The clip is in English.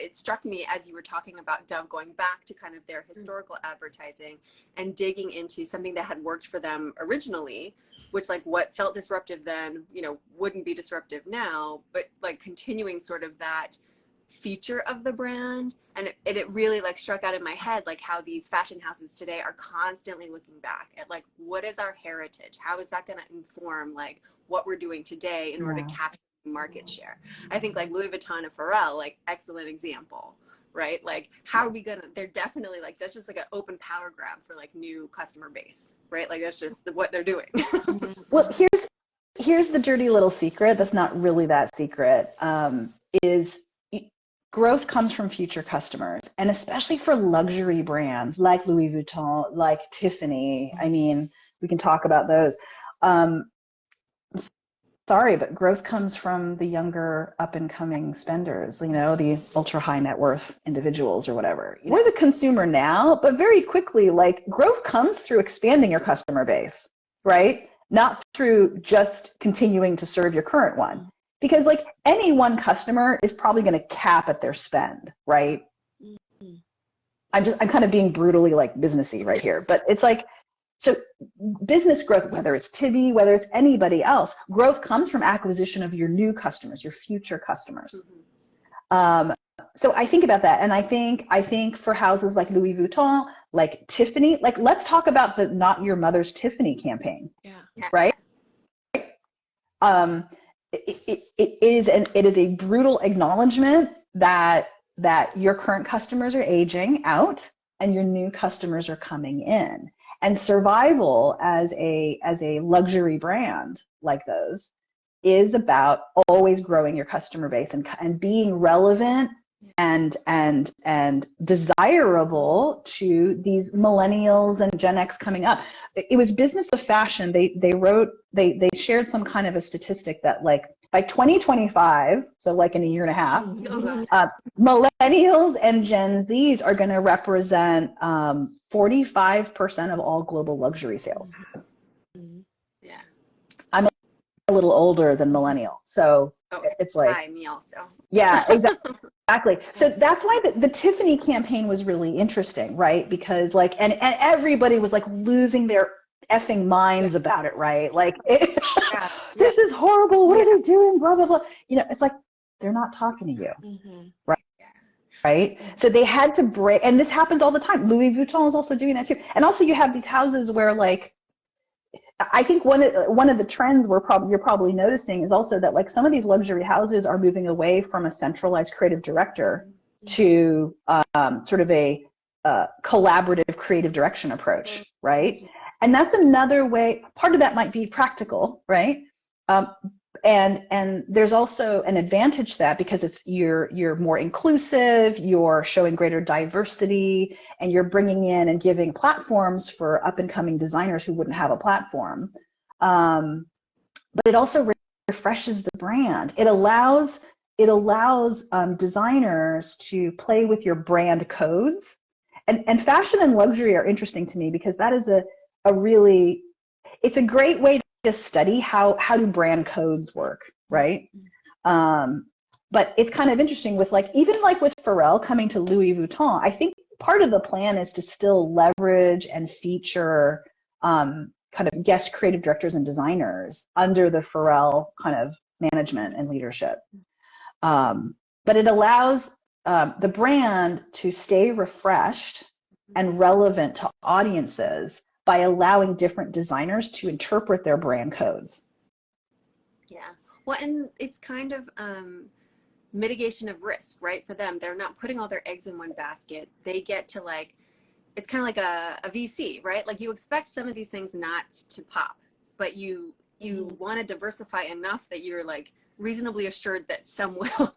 it struck me as you were talking about Dove going back to kind of their historical advertising and digging into something that had worked for them originally, which like what felt disruptive then, you know, wouldn't be disruptive now, but like continuing sort of that feature of the brand. And it really like struck out in my head, like how these fashion houses today are constantly looking back at like, what is our heritage? How is that going to inform like what we're doing today in order to capture market share? I think like Louis Vuitton and Pharrell, like excellent example, right? Like how are we gonna, they're definitely like, that's just like an open power grab for like new customer base, right? Like that's just what they're doing. Well, here's the dirty little secret that's not really that secret, is growth comes from future customers, and especially for luxury brands like Louis Vuitton, like Tiffany. I mean, we can talk about those. Sorry, but growth comes from the younger up and coming spenders, you know, the ultra high net worth individuals or whatever. We're the consumer now, but very quickly, like growth comes through expanding your customer base, right? Not through just continuing to serve your current one. Because like any one customer is probably going to cap at their spend, right? I'm kind of being brutally like businessy right here, but it's like, so business growth, whether it's Tibi, whether it's anybody else, growth comes from acquisition of your new customers, your future customers. So I think about that. And I think for houses like Louis Vuitton, like Tiffany, like let's talk about the Not Your Mother's Tiffany campaign, right? It is a brutal acknowledgement that your current customers are aging out and your new customers are coming in. And survival as a luxury brand like those is about always growing your customer base and being relevant and desirable to these millennials and Gen X coming up. It was Business of Fashion. They shared some kind of a statistic that like by 2025, so like in a year and a half, millennials and Gen Zs are going to represent 45% of all global luxury sales. Yeah. I'm a little older than millennial, so it's like, hi, me also. Yeah, exactly. So that's why the Tiffany campaign was really interesting, right? Because like, and everybody was like losing their effing minds about it, right? Like, this is horrible. What are they doing? Blah, blah, blah. You know, it's like, they're not talking to you, right? Right? So they had to break, and this happens all the time. Louis Vuitton is also doing that too. And also you have these houses where like, I think one of the trends you're probably noticing is also that like some of these luxury houses are moving away from a centralized creative director to sort of a collaborative creative direction approach, right? And that's another way. Part of that might be practical, right? And there's also an advantage to that because you're more inclusive, you're showing greater diversity, and you're bringing in and giving platforms for up and coming designers who wouldn't have a platform. But it also refreshes the brand. It allows designers to play with your brand codes. And fashion and luxury are interesting to me because that is it's a great way to study how do brand codes work, right? But it's kind of interesting with like, even like with Pharrell coming to Louis Vuitton, I think part of the plan is to still leverage and feature kind of guest creative directors and designers under the Pharrell kind of management and leadership. But it allows the brand to stay refreshed and relevant to audiences by allowing different designers to interpret their brand codes. Yeah. Well, and it's kind of mitigation of risk, right? For them, they're not putting all their eggs in one basket. They get to like, it's kind of like a VC, right? Like you expect some of these things not to pop, but you want to diversify enough that you're like reasonably assured that some will.